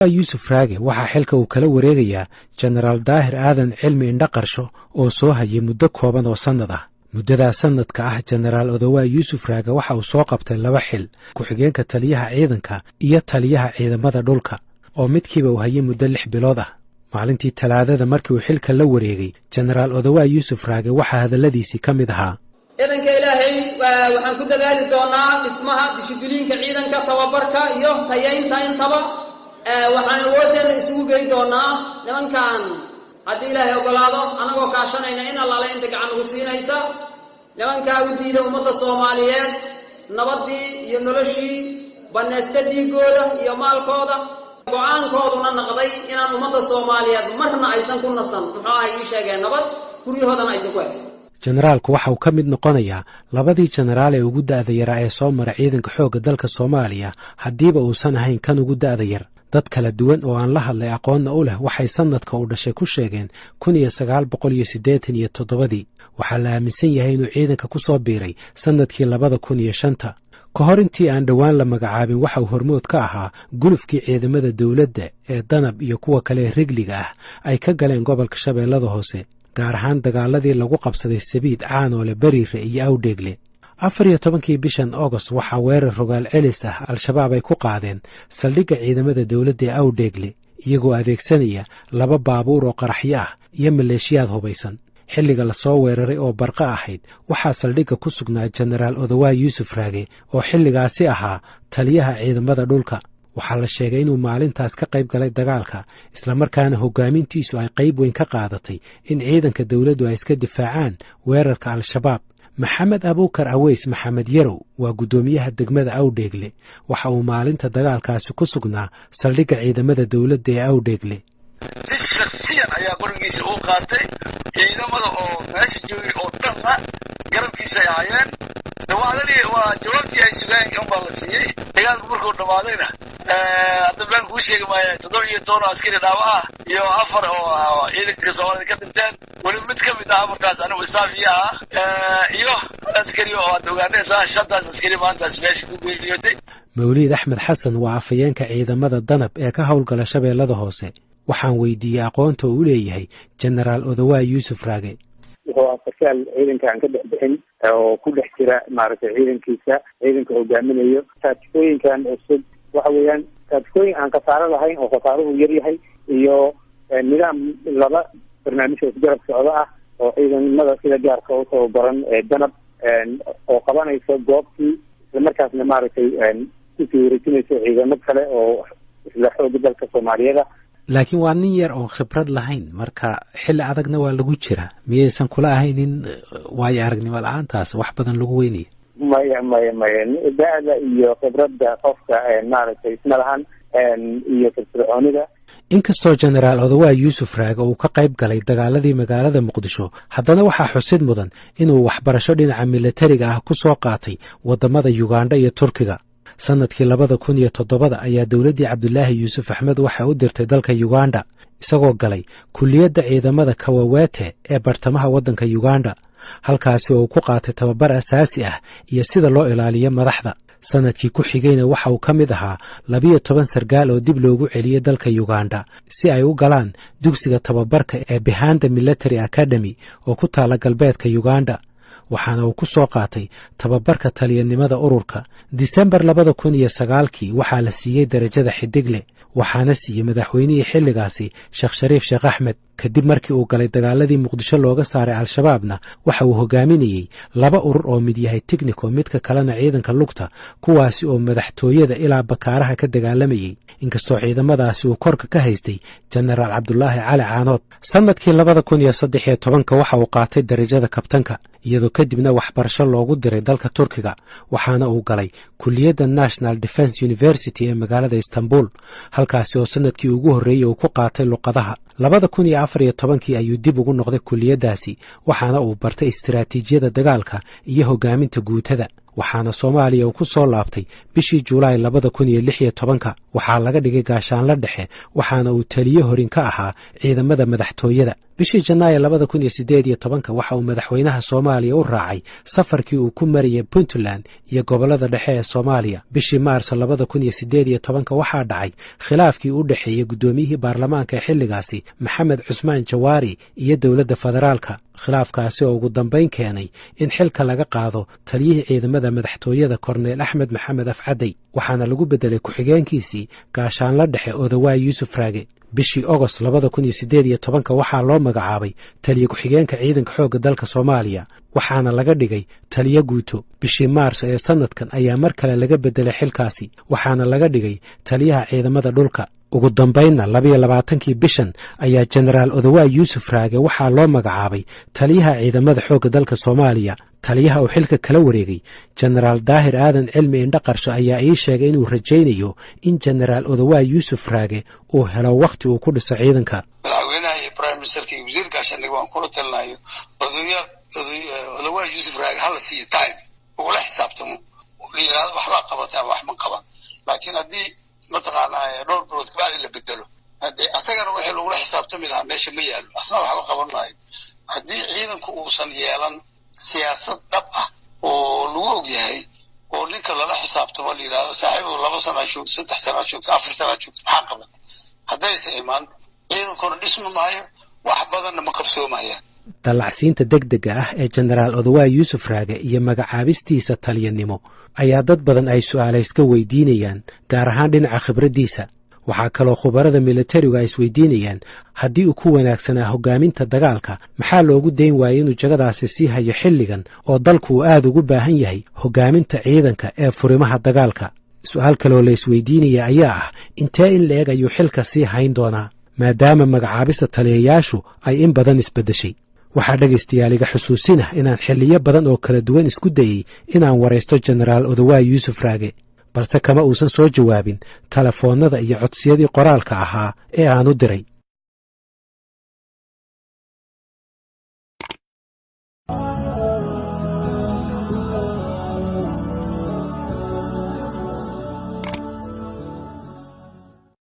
Yuusuf Raage waxaa xilka uu kala wareegayaa Generaal Daahir Aadan Cilmi Indhaqarsho oo soo hayay muddo kooban oo sannad ah. Muddadaa sannadka ah Generaal Odawaa Yuusuf Raage waxa uu soo qabtay 2 xil, ku-xigeenka taliyaha ciidanka iyo taliyaha ciidamada dhulka, oo midkiiba uu hayay muddo 6 bilood ah. Maalintii Talaadada markii uu xilka la wareegay, Generaal Odawaa Yuusuf Raage waxaa hadalladiisii ka mid ahaa: ciidanka Ilaahay waxaan ku dadaali doonaa dhismaha dishibiliinka ciidanka, tababarka iyo tayeynta intaba. waxaan awooddeena isugu geey doonaa nimankan haddii Ilaahay ogolaado anagoo kaashanayna in allaale inta gacan ugu siinaysa nimankaa u diida ummadda Soomaaliyeed nabadii iyo noloshii banaysta dhiigooda iyo maalkooda. go'aankooduna noqday inaan ummadda Soomaaliyeed marna aysan ku nasan muxuu ahay ii sheegeen nabad guryahoodana aysan ku haysan. Generaalku waxa uu ka mid noqonayaa 2 generaal ee ugu da'da yar ee soo maray ciidanka xoogga dalka Soomaaliya, hadiiba uusan ahayn kan ugu da'da yar. dad kala duwan oo aan la hadlay aqoonna u leh waxay sanadka uu dhashay ku sheegeen 1987. waxaa la aaminsan yahay inuu ciidanka ku soo biiray sanadkii 2005. ka hor intii aan dhowaan la magacaabin waxa uu hormood ka ahaa gulufkii ciidamada dawladda ee Danab iyo kuwa kale ee Rigliga ah ay ka galeen gobolka Shabeellada Hoose, gaar ahaan dagaaladii lagu qabsaday Sabiid, Caanoole, Bariire iyo Awdheegle. 14 bishan August waxaa weerar rogaal celis ah Al-Shabaab ay ku qaadeen saldhigga ciidamada dawladda ee Awdheegle, iyagoo adeegsanaya 2 baabuur oo qaraxyo ah iyo maleeshiyaad hubaysan. xilliga la soo weeraray oo barqa ahayd waxaa saldhigga ku sugnaa Generaal Odawaa Yuusuf Raage oo xilligaasi ahaa taliyaha ciidamada dhulka. waxaa la sheegay inuu maalintaas ka qayb galay dagaalka, isla markaana hogaamintiisu ay qayb weyn ka qaadatay in ciidanka dawladdu ay iska difaacaan weerarka Al-Shabaab. Maxamed Abuukar Aweys Maxamed Yarow waa gudoomiyaha degmada Awdheegle. waxa uu maalinta dagaalkaasi ku sugnaa saldhigga ciidamada dawladda ee Awdheegle. si shakhsiyan ayaa qorigiisa u qaatay ciidamada oo meesha joogay oo dhanna garabkiisa ay hayeen. dhawaadadii waa jawaabtii ay sugayeen in baa la siiyey. dagaalku markuu dhammaadayna hadda baan kuu sheegi maayo 17 askari dhaawac ah iyo 4 oo ciidanka Soomaalida ka dhinteen. weli mid ka mid ah 4kaas anigu istaafiya ah iyo askari oo aad ogaanaysaa 5 askari maantaas meesha ku geeriyootay. Mawliid Axmed Xasan waa afayeenka ciidamada Danab ee ka howlgala Shabeellada Hoose. waxaan weydiiyey aqoonta uu leeyahay Generaal Odawaa Yuusuf Raage. wuxuu afarkaal ciidanka aan ka dhexbixin oo ku dhex jira maaragtay ciidanka hogaaminayo. taatooyinkan cusub waxa weeyaan taatooyin aan khasaaro lahayn oo khasaaruhu yar yahay iyo nidaam 2 barnaamij oo garab socdo ah oo ciidamada sida gaarka u tababaran ee Danab oo qabanayso goobtii isla markaasna maaragtay ku wareejinayso ciidamad kale oo isla xoogga dalka Soomaaliyeed. laakiin waa nin yar oo khibrad lahayn, marka xilli adagna waa lagu jira. miyaysan kula ahayn in waayo aragnimo la'aantaas wax badan lagu weynayo? maya da'da iyo khibradda qofka maaragtay isma lahan iyo firfircoonida. inkastoo Generaal Odawaa Yuusuf Raage uu ka qayb galay dagaaladii magaalada Muqdisho, haddana waxaa xusid mudan inuu waxbarasho dhinaca militariga ah ku soo qaatay waddamada Uganda iyo Turkiga. sanadkii 2007 ayaa dawladdii Cabdulaahi Yuusuf Axmed waxa u dirtay dalka Uganda, isagoo galay kulliyadda ciidamada Kawawete ee bartamaha waddanka Uganda, halkaasi oo uu ku qaatay tababar asaasi ah iyo sida loo ilaaliyo madaxda. sanadkii ku xigayna waxa uu ka mid ahaa 12 sargaal oo dib loogu celiyay dalka Uganda si ay u galaan dugsiga tababarka ee Bihanda Military Academy oo ku taala galbeedka Uganda. waxaana uu ku soo qaatay tababarka taliyanimada ururka. Disembar 2009 waxaa la siiyey darajada xidigle, waxaana siiyey madaxweynihii xilligaasi Sheekh Shariif Sheekh Axmed. kadib markii uu galay dagaaladii Muqdisho looga saaray Al-Shabaabna waxa uu hogaaminayay 2 urur oo mid yahay Technico, midka kalena ciidanka lugta, kuwaasi oo madaxtooyada ilaa Bakaaraha ka dagaalamayay, inkastoo ciidamadaasi uu korka ka haystay Generaal Cabdulaahi Cali Caanood. sanadkii 2013 waxa uu qaatay darajada kabtanka, iyadoo kadibna waxbarasho loogu diray dalka Turkiga, waxaana uu galay kulliyadda National Defence University ee magaalada Istanbul, halkaasi oo sanadkii ugu horreeyay uu ku qaatay luqadaha. 2014 ayuu dib ugu noqday kulliyaddaasi, waxaana uu bartay istiraatiijiyada dagaalka iyo hogaaminta guutada. waxaana Soomaaliya uu ku soo laabtay bishii Juulaay 2016 waxaa laga dhigay gaashaanle dhexe waxaana uu taliye horin ka ahaa ciidamada madaxtooyada bishii Janaayo 2018 waxa uu madaxweynaha Soomaaliya u raacay safarkii uu ku mariyay Puntland iyo gobolada dhexe ee Soomaaliya bishii Maarso 2018 waxaa dhacay khilaafkii u dhaxeeyay gudoomiyihii baarlamaanka xilligaasi Maxamed Cusmaan Jawaari iyo dawladda federaalka khilaafkaasi oo ugu dambeyn keenay in xilka laga qaado taliyihii ciidamada madaxtooyada Korneel Axmed Maxamed Afcaday waxaana lagu bedelay ku-xigeenkiisii gaashaanle dhexe Odawaay Yuusuf Raage bishii August 2018 waxaa loo magacaabay taliye ku-xigeenka ciidanka xoogga dalka Soomaaliya waxaana laga dhigay taliye guuto bishii Maarso ee sanadkan ayaa mar kale laga bedelay xilkaasi waxaana laga dhigay taliyaha ciidamada dhulka ugu dambeynna 22kii bishan ayaa Generaal Odawaay Yuusuf Raage waxaa loo magacaabay taliyaha ciidamada xoogga dalka Soomaaliya taliyaha uu xilka kala wareegay Generaal Daahir Aadan Cilmi Indhaqarsho ayaa ii sheegay inuu rajaynayo in Generaal Odawaay Yuusuf Raage uu helo waqti uu ku dhiso ciidanka madaxweynaha iyo prime ministerkii wasiirka shaqada waan kula talinayo Odawaay Yuusuf Raage hal si time oo la xisaabtamo liiraad waxba qabataa wax ma qaban laakiin hadii mataqaanaa dhowr bilood ka bacdi la bedelo hadii asagana wixii lagu xisaabtami lahaa meesha ma yaalo asna waxba qaban maayo hadii ciidanku uusan yeelan siyaasad dhab ah oo lagu og yahay oo ninka lala xisaabtamo liiraado saaxiibo 2 sano joogto 3 sano joogto 4 sano joogto maxaa qaban haddaysan imaan ciidankuna dhisma maayo wax badanna ma qabsoomayaan dalacsiinta degdega ah ee Generaal Odawaay Yuusuf Raage iyo magacaabistiisa taliyanimo ayaa dad badan ay su'aalo iska weydiinayaan gaar ahaan dhinaca khibradiisa waxaa kaloo khubarada militariga ay isweydiinayaan haddii uu ku wanaagsanaa hogaaminta dagaalka maxaa loogu dayn waayay inuu jagadaasi sii hayo xilligan oo dalku uu aad ugu baahan yahay hogaaminta ciidanka ee furimaha dagaalka su'aal kaloo la isweydiinaya ayaa ah intee in leeg ayuu xilka sii hayn doonaa maadaama magacaabista taliyayaashu ay in badan isbedeshay waxaa dhagaystayaal iga xusuusinah inaan xilliyo badan oo kala duwan isku dayay inaan waraysto Generaal Odawaay Yuusuf Raage balse kama uusan soo jawaabin telefoonnada iyo codsiyadii qoraalka ahaa ee aan u diray